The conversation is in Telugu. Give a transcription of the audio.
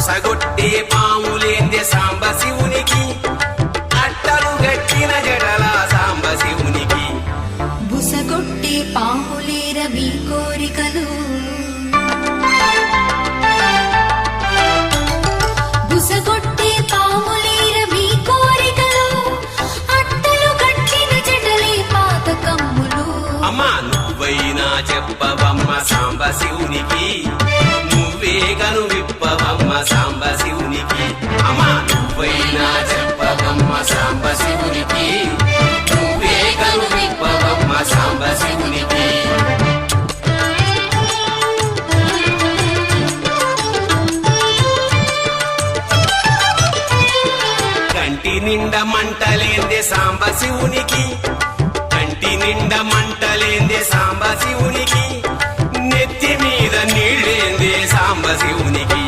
బుసగొట్టే పాములేందే సాంబ శివునికి, అట్టలు గట్టిన జడల సాంబ శివునికి. బుసగొట్టే పాములేర మీ కోరికలు, బుసగొట్టే పాములేర మీ కోరికలు, అట్టలు గట్టిన జడలే పాతకమ్ములు. అమ్మా నువ్వైనా చెప్పవమ్మ సాంబ శివునికి, నువ్వే గను విప్పవమ్మ సాంబ శివునికి. అమ్మా నువ్వైనా చెప్పవమ్మ సాంబ శివునికి, నువ్వే గను విప్పవమ్మ సాంబ శివునికి. కంటి నిండా మంటలేందే సాంబ శివునికి, కంటి నిండా మంటలేందే సాంబ శివునికి, నెత్తి మీద నీళ్ళేందే సాంబ శివునికి.